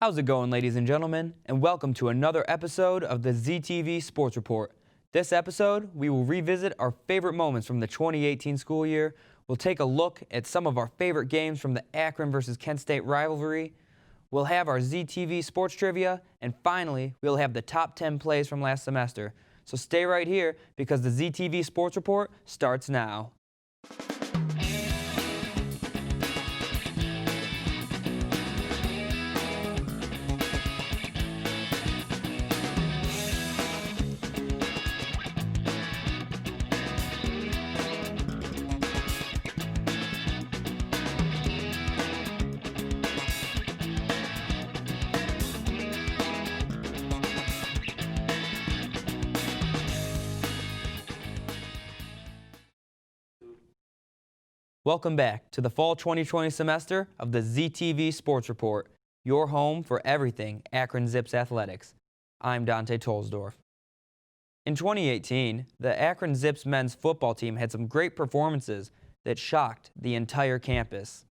How's it going, ladies and gentlemen, and welcome to another episode of the ZTV Sports Report. This episode, we will revisit our favorite moments from the 2018 school year. We'll take a look at some of our favorite games from the Akron versus Kent State rivalry. We'll have our ZTV Sports Trivia, and finally, we'll have the top 10 plays from last semester. So stay right here because the ZTV Sports Report starts now. Welcome back to the fall 2020 semester of the ZTV Sports Report, your home for everything Akron Zips athletics. I'm Dante Tolsdorf. In 2018, the Akron Zips men's football team had some great performances that shocked the entire campus.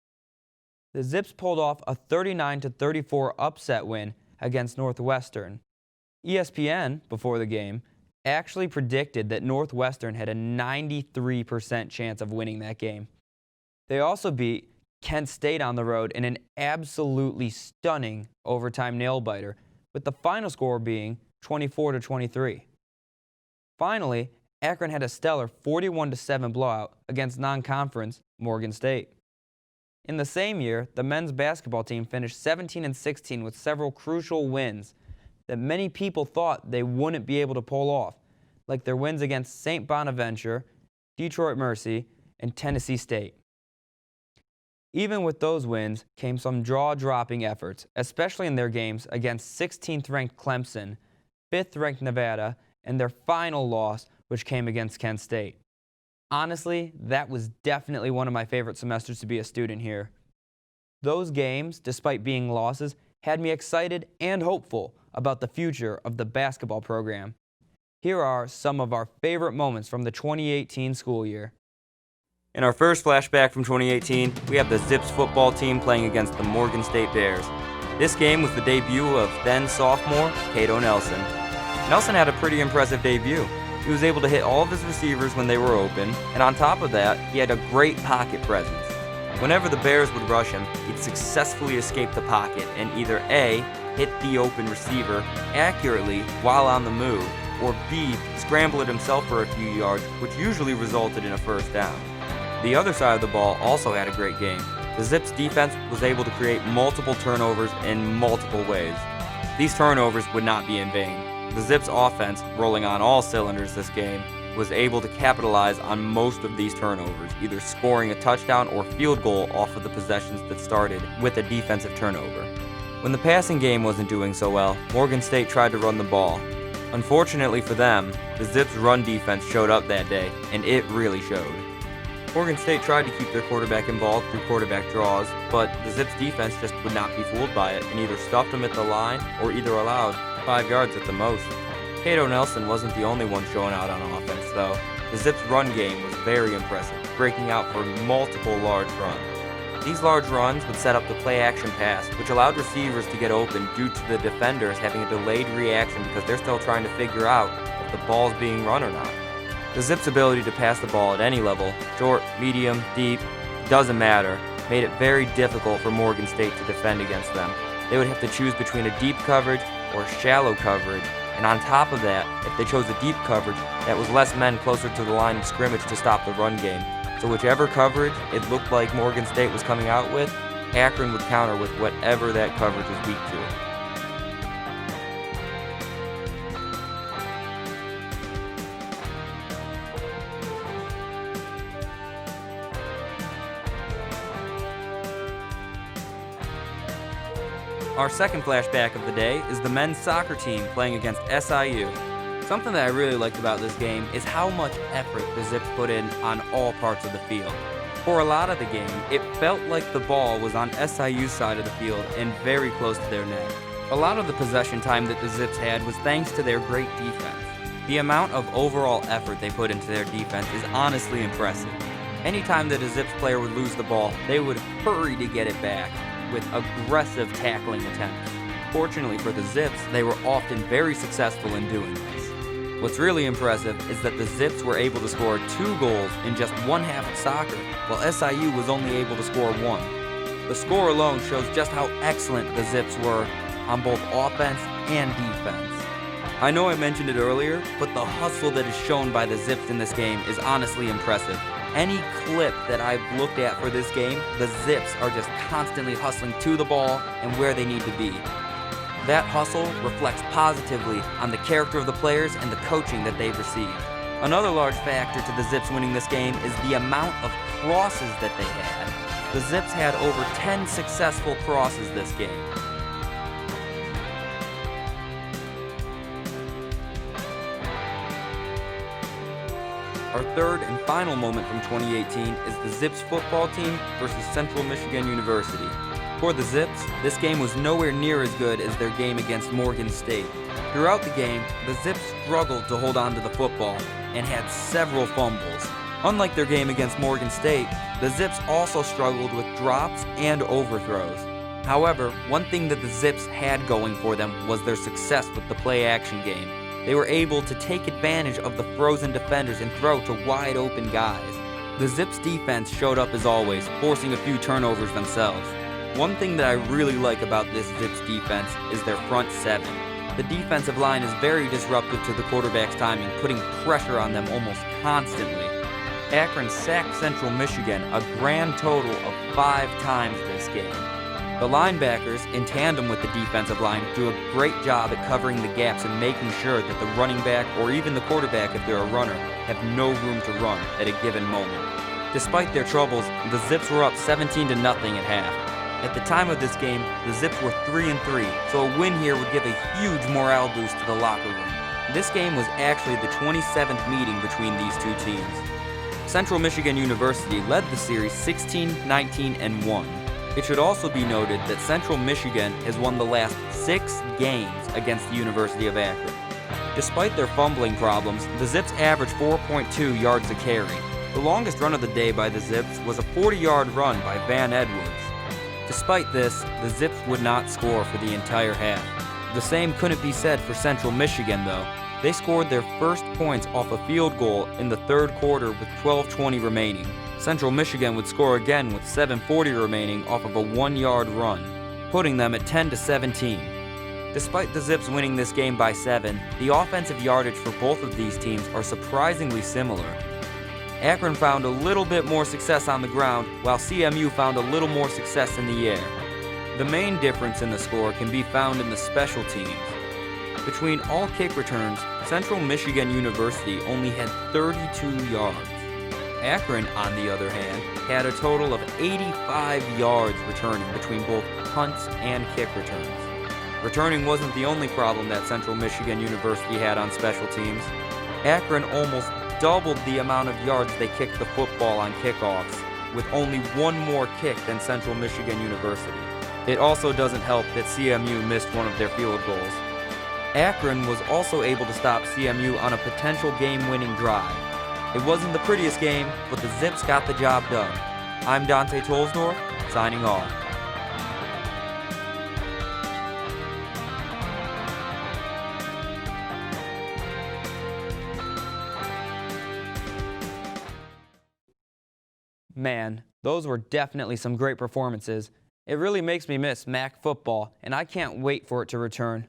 The Zips pulled off a 39-34 upset win against Northwestern. ESPN, before the game, actually predicted that Northwestern had a 93% chance of winning that game. They also beat Kent State on the road in an absolutely stunning overtime nail-biter, with the final score being 24-23. Finally, Akron had a stellar 41-7 blowout against non-conference Morgan State. In the same year, the men's basketball team finished 17-16 with several crucial wins that many people thought they wouldn't be able to pull off, like their wins against St. Bonaventure, Detroit Mercy, and Tennessee State. Even with those wins came some jaw-dropping efforts, especially in their games against 16th-ranked Clemson, 5th-ranked Nevada, and their final loss, which came against Kent State. Honestly, that was definitely one of my favorite semesters to be a student here. Those games, despite being losses, had me excited and hopeful about the future of the basketball program. Here are some of our favorite moments from the 2018 school year. In our first flashback from 2018, we have the Zips football team playing against the Morgan State Bears. This game was the debut of then sophomore Cato Nelson. Nelson had a pretty impressive debut. He was able to hit all of his receivers when they were open, and on top of that, he had a great pocket presence. Whenever the Bears would rush him, he'd successfully escape the pocket and either A, hit the open receiver accurately while on the move, or B, scramble it himself for a few yards, which usually resulted in a first down. The other side of the ball also had a great game. The Zips defense was able to create multiple turnovers in multiple ways. These turnovers would not be in vain. The Zips offense, rolling on all cylinders this game, was able to capitalize on most of these turnovers, either scoring a touchdown or field goal off of the possessions that started with a defensive turnover. When the passing game wasn't doing so well, Morgan State tried to run the ball. Unfortunately for them, the Zips run defense showed up that day, and it really showed. Morgan State tried to keep their quarterback involved through quarterback draws, but the Zips defense just would not be fooled by it and either stuffed them at the line or either allowed 5 yards at the most. Cato Nelson wasn't the only one showing out on offense, though. The Zips run game was very impressive, breaking out for multiple large runs. These large runs would set up the play-action pass, which allowed receivers to get open due to the defenders having a delayed reaction because they're still trying to figure out if the ball's being run or not. The Zips' ability to pass the ball at any level, short, medium, deep, doesn't matter, made it very difficult for Morgan State to defend against them. They would have to choose between a deep coverage or shallow coverage, and on top of that, if they chose a deep coverage, that was less men closer to the line of scrimmage to stop the run game. So whichever coverage it looked like Morgan State was coming out with, Akron would counter with whatever that coverage was weak to. Our second flashback of the day is the men's soccer team playing against SIU. Something that I really liked about this game is how much effort the Zips put in on all parts of the field. For a lot of the game, it felt like the ball was on SIU's side of the field and very close to their net. A lot of the possession time that the Zips had was thanks to their great defense. The amount of overall effort they put into their defense is honestly impressive. Anytime that a Zips player would lose the ball, they would hurry to get it back with aggressive tackling attempts. Fortunately for the Zips, they were often very successful in doing this. What's really impressive is that the Zips were able to score 2 goals in just one half of soccer, while SIU was only able to score 1. The score alone shows just how excellent the Zips were on both offense and defense. I know I mentioned it earlier, but the hustle that is shown by the Zips in this game is honestly impressive. Any clip that I've looked at for this game, the Zips are just constantly hustling to the ball and where they need to be. That hustle reflects positively on the character of the players and the coaching that they've received. Another large factor to the Zips winning this game is the amount of crosses that they had. The Zips had over 10 successful crosses this game. Our third and final moment from 2018 is the Zips football team versus Central Michigan University. For the Zips, this game was nowhere near as good as their game against Morgan State. Throughout the game, the Zips struggled to hold on to the football and had several fumbles. Unlike their game against Morgan State, the Zips also struggled with drops and overthrows. However, one thing that the Zips had going for them was their success with the play-action game. They were able to take advantage of the frozen defenders and throw to wide-open guys. The Zips defense showed up as always, forcing a few turnovers themselves. One thing that I really like about this Zips defense is their front 7. The defensive line is very disruptive to the quarterback's timing, putting pressure on them almost constantly. Akron sacked Central Michigan a grand total of 5 times this game. The linebackers, in tandem with the defensive line, do a great job at covering the gaps and making sure that the running back, or even the quarterback if they're a runner, have no room to run at a given moment. Despite their troubles, the Zips were up 17-0 at half. At the time of this game, the Zips were 3-3, so a win here would give a huge morale boost to the locker room. This game was actually the 27th meeting between these two teams. Central Michigan University led the series 16-19-1. It should also be noted that Central Michigan has won the last 6 games against the University of Akron. Despite their fumbling problems, the Zips averaged 4.2 yards a carry. The longest run of the day by the Zips was a 40-yard run by Van Edwards. Despite this, the Zips would not score for the entire half. The same couldn't be said for Central Michigan, though. They scored their first points off a field goal in the third quarter with 12:20 remaining. Central Michigan would score again with 7:40 remaining off of a 1-yard run, putting them at 10-17. Despite the Zips winning this game by 7, the offensive yardage for both of these teams are surprisingly similar. Akron found a little bit more success on the ground, while CMU found a little more success in the air. The main difference in the score can be found in the special teams. Between all kick returns, Central Michigan University only had 32 yards. Akron, on the other hand, had a total of 85 yards returning between both punts and kick returns. Returning wasn't the only problem that Central Michigan University had on special teams. Akron almost doubled the amount of yards they kicked the football on kickoffs, with only 1 more kick than Central Michigan University. It also doesn't help that CMU missed one of their field goals. Akron was also able to stop CMU on a potential game-winning drive. It wasn't the prettiest game, but the Zips got the job done. I'm Dante Tolsdorf, signing off. Man, those were definitely some great performances. It really makes me miss MAC football, and I can't wait for it to return.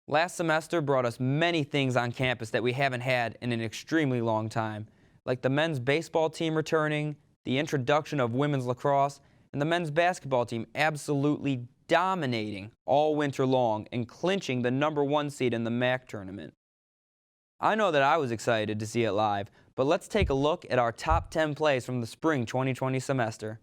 Last semester brought us many things on campus that we haven't had in an extremely long time, like the men's baseball team returning, the introduction of women's lacrosse, and the men's basketball team absolutely dominating all winter long and clinching the #1 seed in the MAC tournament. I know that I was excited to see it live, but let's take a look at our top 10 plays from the spring 2020 semester.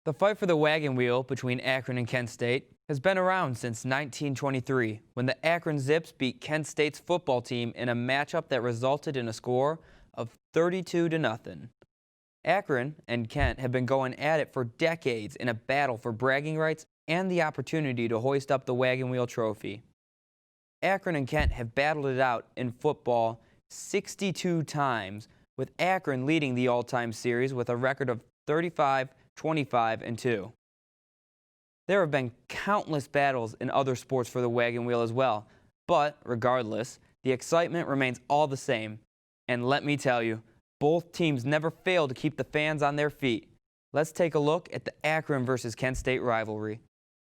The fight for the wagon wheel between Akron and Kent State has been around since 1923, when the Akron Zips beat Kent State's football team in a matchup that resulted in a score of 32-0. Akron and Kent have been going at it for decades in a battle for bragging rights and the opportunity to hoist up the wagon wheel trophy. Akron and Kent have battled it out in football 62 times, with Akron leading the all-time series with a record of 35, 25, and 2. There have been countless battles in other sports for the wagon wheel as well, but regardless, the excitement remains all the same. And let me tell you, both teams never fail to keep the fans on their feet. Let's take a look at the Akron versus Kent State rivalry.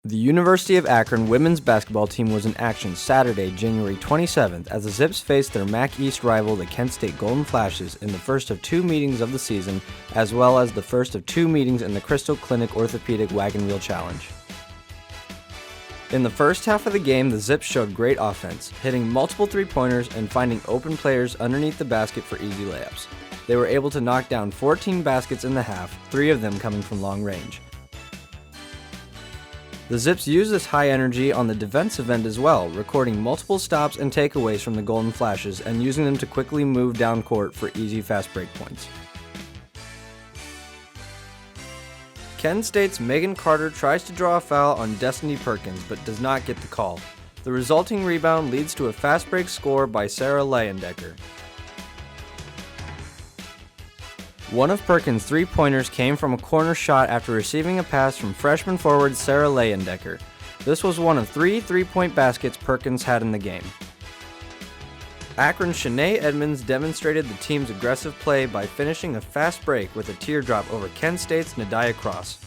The University of Akron women's basketball team was in action Saturday, January 27th, as the Zips faced their MAC East rival, the Kent State Golden Flashes, in the first of 2 meetings of the season, as well as the first of 2 meetings in the Crystal Clinic Orthopedic Wagon Wheel Challenge. In the first half of the game, the Zips showed great offense, hitting multiple three-pointers and finding open players underneath the basket for easy layups. They were able to knock down 14 baskets in the half, 3 of them coming from long range. The Zips used this high energy on the defensive end as well, recording multiple stops and takeaways from the Golden Flashes and using them to quickly move down court for easy fast break points. Kent State's Megan Carter tries to draw a foul on Destiny Perkins but does not get the call. The resulting rebound leads to a fast break score by Sarah Leyendecker. One of Perkins' three-pointers came from a corner shot after receiving a pass from freshman forward Sarah Leyendecker. This was one of 3 three-point baskets Perkins had in the game. Akron's Shanae Edmonds demonstrated the team's aggressive play by finishing a fast break with a teardrop over Kent State's Nadia Cross.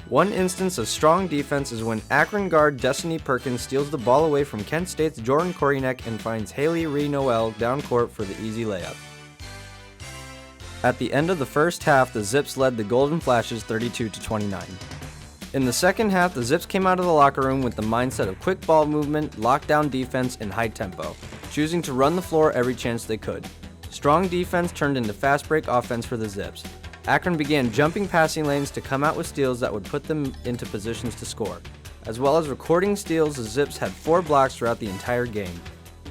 One instance of strong defense is when Akron guard Destiny Perkins steals the ball away from Kent State's Jordan Korienek and finds Haley Ree Noel down court for the easy layup. At the end of the first half, the Zips led the Golden Flashes 32-29. In the second half, the Zips came out of the locker room with the mindset of quick ball movement, lockdown defense, and high tempo, choosing to run the floor every chance they could. Strong defense turned into fast break offense for the Zips. Akron began jumping passing lanes to come out with steals that would put them into positions to score. As well as recording steals, the Zips had 4 blocks throughout the entire game.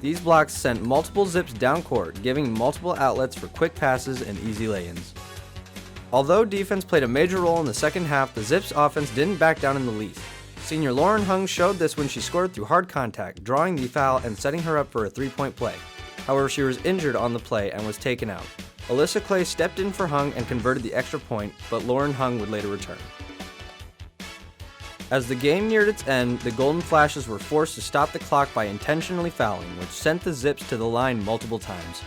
These blocks sent multiple Zips down court, giving multiple outlets for quick passes and easy lay-ins. Although defense played a major role in the second half, the Zips offense didn't back down in the least. Senior Lauren Hung showed this when she scored through hard contact, drawing the foul and setting her up for a 3-point play. However, she was injured on the play and was taken out. Alyssa Clay stepped in for Hung and converted the extra point, but Lauren Hung would later return. As the game neared its end, the Golden Flashes were forced to stop the clock by intentionally fouling, which sent the Zips to the line multiple times.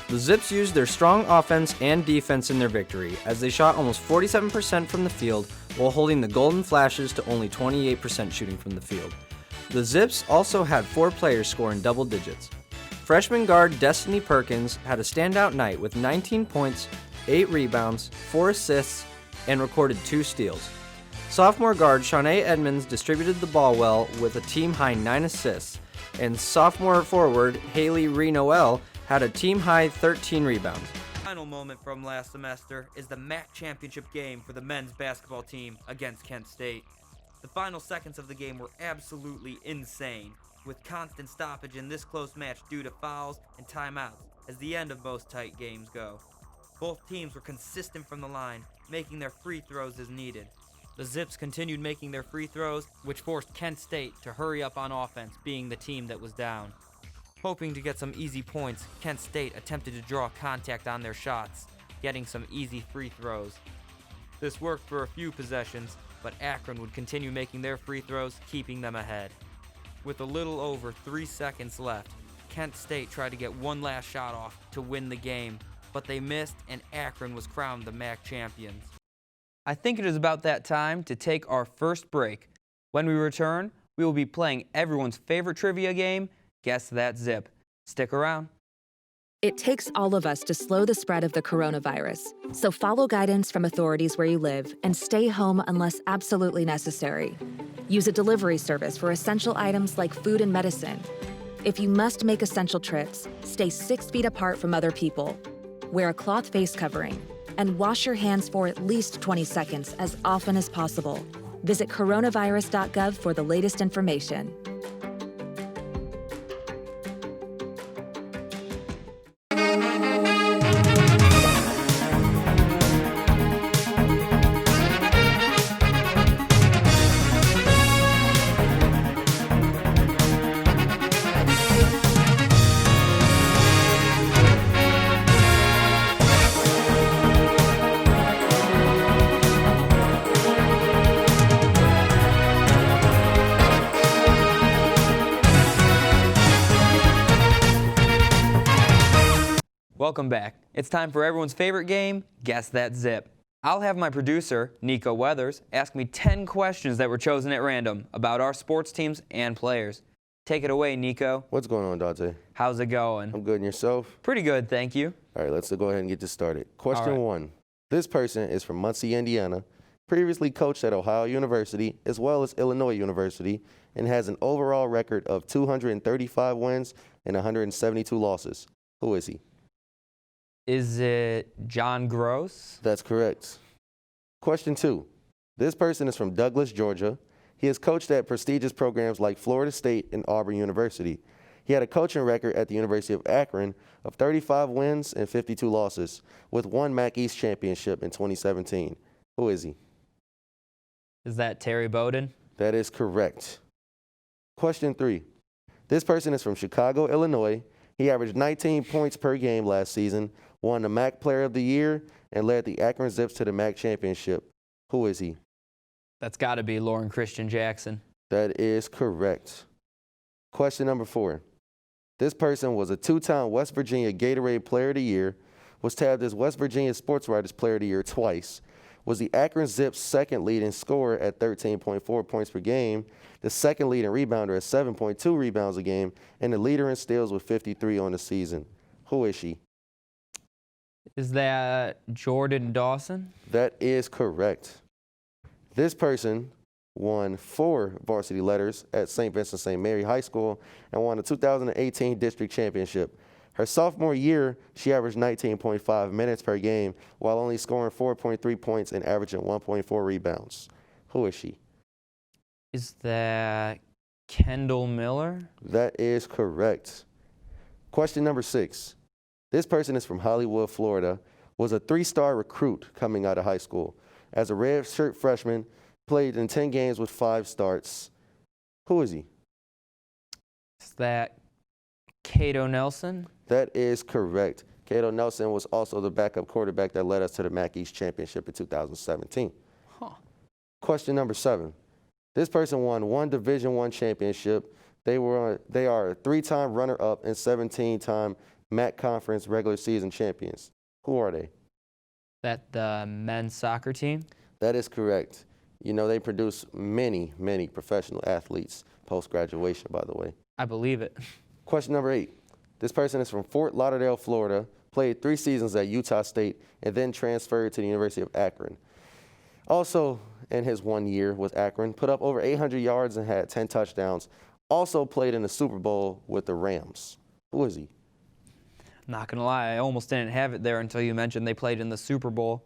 The Zips used their strong offense and defense in their victory, as they shot almost 47% from the field while holding the Golden Flashes to only 28% shooting from the field. The Zips also had 4 players score in double digits. Freshman guard Destiny Perkins had a standout night with 19 points, 8 rebounds, 4 assists, and recorded 2 steals. Sophomore guard Shanae Edmonds distributed the ball well with a team-high 9 assists, and sophomore forward Haley Ree Noel had a team-high 13 rebounds. Final moment from last semester is the MAC championship game for the men's basketball team against Kent State. The final seconds of the game were absolutely insane, with constant stoppage in this close match due to fouls and timeouts, as the end of most tight games go. Both teams were consistent from the line, making their free throws as needed. The Zips continued making their free throws, which forced Kent State to hurry up on offense, being the team that was down. Hoping to get some easy points, Kent State attempted to draw contact on their shots, getting some easy free throws. This worked for a few possessions, but Akron would continue making their free throws, keeping them ahead. With a little over 3 seconds left, Kent State tried to get one last shot off to win the game, but they missed and Akron was crowned the MAC champions. I think it is about that time to take our first break. When we return, we will be playing everyone's favorite trivia game, Guess That Zip. Stick around. It takes all of us to slow the spread of the coronavirus, so follow guidance from authorities where you live and stay home unless absolutely necessary. Use a delivery service for essential items like food and medicine. If you must make essential trips, stay 6 feet apart from other people. Wear a cloth face covering and wash your hands for at least 20 seconds as often as possible. Visit coronavirus.gov for the latest information. Welcome back. It's time for everyone's favorite game, Guess That Zip. I'll have my producer, Nico Weathers, ask me 10 questions that were chosen at random about our sports teams and players. Take it away, Nico. What's going on, Dante? How's it going? I'm good, and yourself? Pretty good, thank you. All right, let's go ahead and get this started. Question All right. 1. This person is from Muncie, Indiana, previously coached at Ohio University as well as Illinois University, and has an overall record of 235 wins and 172 losses. Who is he? Is it John Gross? That's correct. Question 2. This person is from Douglas, Georgia. He has coached at prestigious programs like Florida State and Auburn University. He had a coaching record at the University of Akron of 35 wins and 52 losses, with one MAC East championship in 2017. Who is he? Is that Terry Bowden? That is correct. Question 3. This person is from Chicago, Illinois. He averaged 19 points per game last season, won the MAC Player of the Year, and led the Akron Zips to the MAC championship. Who is he? That's got to be Lauren Christian Jackson. That is correct. Question number 4. This person was a 2-time West Virginia Gatorade Player of the Year, was tabbed as West Virginia Sports Writers Player of the Year twice, was the Akron Zips' second leading scorer at 13.4 points per game, the second leading rebounder at 7.2 rebounds a game, and the leader in steals with 53 on the season. Who is she? Is that Jordan Dawson? That is correct. This person won 4 varsity letters at St. Vincent St. Mary High School and won the 2018 district championship. Her sophomore year, she averaged 19.5 minutes per game while only scoring 4.3 points and averaging 1.4 rebounds. Who is she? Is that Kendall Miller? That is correct. Question number 6. This person is from Hollywood, Florida, was a 3-star recruit coming out of high school. As a redshirt freshman, played in 10 games with 5 starts. Who is he? Is that Cato Nelson? That is correct. Cato Nelson was also the backup quarterback that led us to the MAC East Championship in 2017. Question number 7. This person won 1 Division I championship. They are a 3-time runner-up and 17-time MAC Conference regular season champions. Who are they? That the men's soccer team? That is correct. You know, they produce many, many professional athletes post-graduation, by the way. I believe it. Question number 8. This person is from Fort Lauderdale, Florida, played 3 seasons at Utah State, and then transferred to the University of Akron. Also, in his 1 year with Akron, put up over 800 yards and had 10 touchdowns. Also played in the Super Bowl with the Rams. Who is he? Not going to lie, I almost didn't have it there until you mentioned they played in the Super Bowl.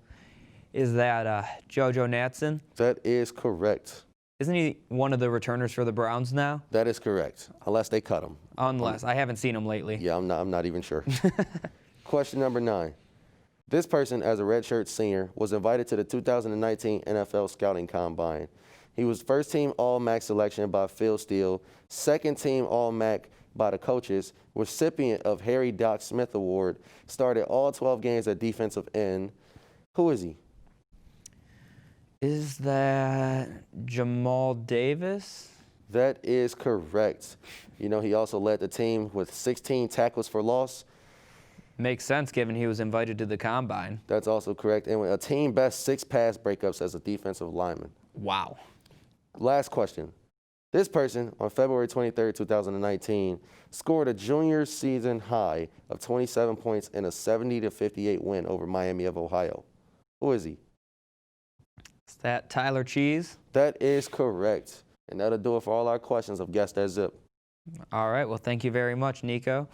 Is that JoJo Natson? That is correct. Isn't he one of the returners for the Browns now? That is correct, unless they cut him. Unless. I haven't seen him lately. Yeah, I'm not even sure. Question number 9. This person, as a redshirt senior, was invited to the 2019 NFL Scouting Combine. He was first-team All-MAC selection by Phil Steele, second-team All-MAC by the coaches, recipient of Harry Doc Smith Award, started all 12 games at defensive end. Who is he? Is that Jamal Davis? That is correct. You know, he also led the team with 16 tackles for loss. Makes sense given he was invited to the Combine. That's also correct. And with a team best 6 pass breakups as a defensive lineman. Wow. Last question. This person, on February 23, 2019, scored a junior season high of 27 points in a 70-58 win over Miami of Ohio. Who is he? Is that Tyler Cheese? That is correct. And that'll do it for all our questions of Guess That Zip. All right, well, thank you very much, Nico.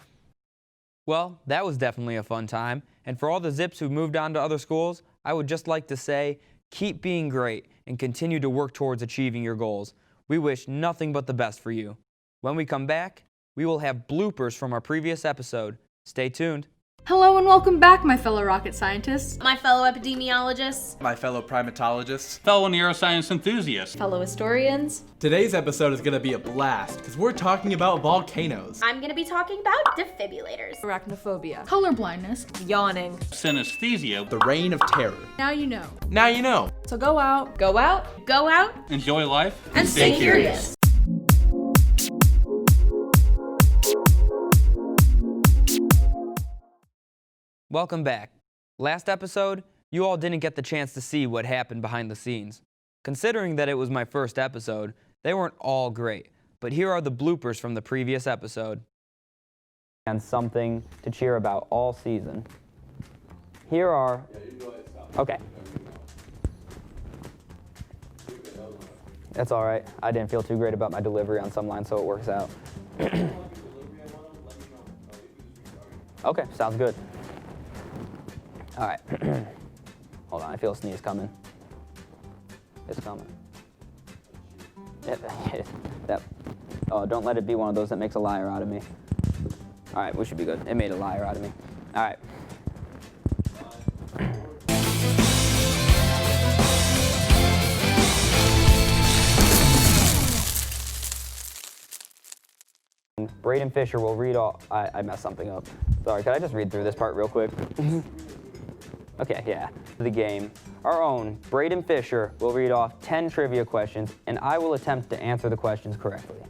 Well, that was definitely a fun time. And for all the Zips who moved on to other schools, I would just like to say, keep being great and continue to work towards achieving your goals. We wish nothing but the best for you. When we come back, we will have bloopers from our previous episode. Stay tuned. Hello and welcome back, my fellow rocket scientists, My fellow epidemiologists. My fellow primatologists. Fellow neuroscience enthusiasts. fellow historians. Today's episode is going to be a blast because we're talking about volcanoes. I'm going to be talking about defibrillators. Arachnophobia. Colorblindness. Yawning. Synesthesia. The reign of terror. Now you know. Now you know. So go out. Go out. Go out. Enjoy life. And stay curious. Welcome back. Last episode, you all didn't get the chance to see what happened behind the scenes. Considering that it was my first episode, they weren't all great, but here are the bloopers from the previous episode. And something to cheer about all season. Here are... Okay. That's all right. I didn't feel too great about my delivery on some lines, so it works out. Okay, sounds good. All right. Hold on, I feel a sneeze coming. It's coming. Yep. Oh, don't let it be one of those that makes a liar out of me. All right, we should be good. It made a liar out of me. All right. Braden Fisher will read all... I messed something up. Sorry, could I just read through this part real quick? Okay, yeah. The game. Our own Braden Fisher will read off 10 trivia questions, and I will attempt to answer the questions correctly.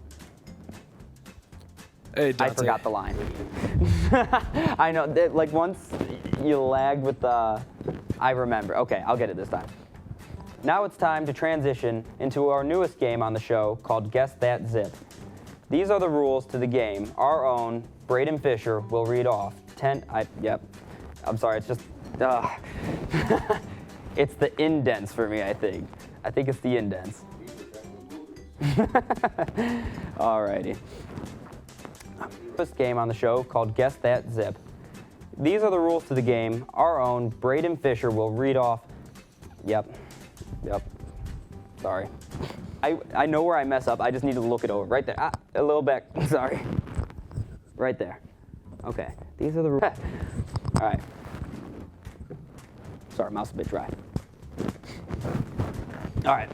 Hey, I Dante. forgot the line. I know, like once you lagged with the... I remember. Okay, I'll get it this time. Now it's time to transition into our newest game on the show called Guess That Zip. These are the rules to the game. Our own Braden Fisher will read off 10... Yep. I'm sorry, it's just... It's the indents for me, I think. I think it's the indents. Alrighty. First game on the show called Guess That Zip. These are the rules to the game. Our own Braden Fisher will read off... Yep. Sorry. I know where I mess up. I just need to look it over. Right there. A little back. Sorry. Right there. Okay. These are the rules. All right. Sorry, mouse a bit dry. All right.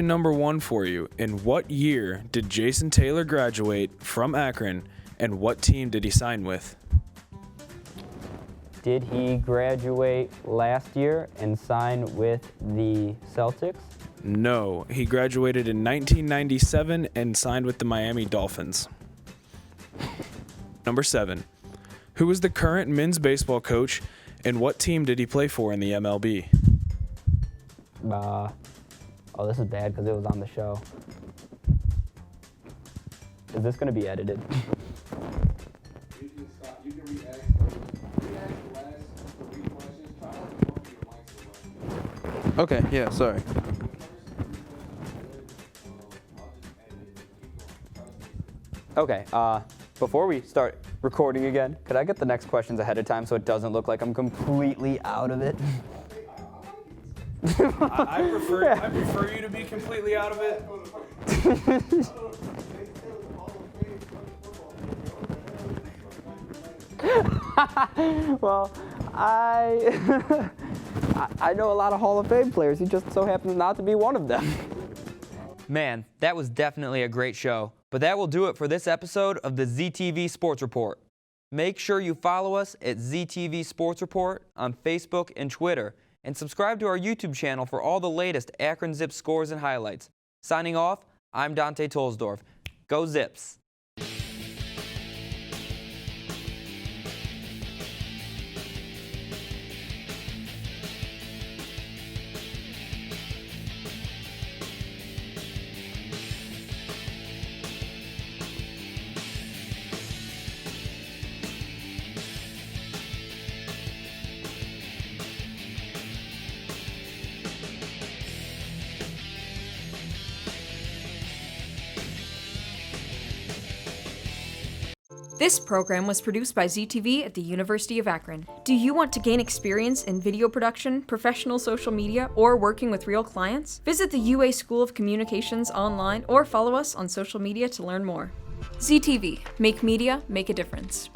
Number 1 for you. In what year did Jason Taylor graduate from Akron, and what team did he sign with? Did he graduate last year and sign with the Celtics? No, he graduated in 1997 and signed with the Miami Dolphins. Number 7. Who is the current men's baseball coach, and what team did he play for in the MLB? Oh, this is bad because it was on the show. Is this going to be edited? You can stop. You can re-ask the last 3 questions. Try to talk to your mic so much. Okay, yeah, sorry. Okay, before we start recording again, could I get the next questions ahead of time so it doesn't look like I'm completely out of it? I prefer you to be completely out of it. Well, I know a lot of Hall of Fame players. He just so happens not to be one of them. Man, that was definitely a great show. But that will do it for this episode of the ZTV Sports Report. Make sure you follow us at ZTV Sports Report on Facebook and Twitter, and subscribe to our YouTube channel for all the latest Akron Zips scores and highlights. Signing off, I'm Dante Tolsdorf. Go Zips! This program was produced by ZTV at the University of Akron. Do you want to gain experience in video production, professional social media, or working with real clients? Visit the UA School of Communications online or follow us on social media to learn more. ZTV, make media, make a difference.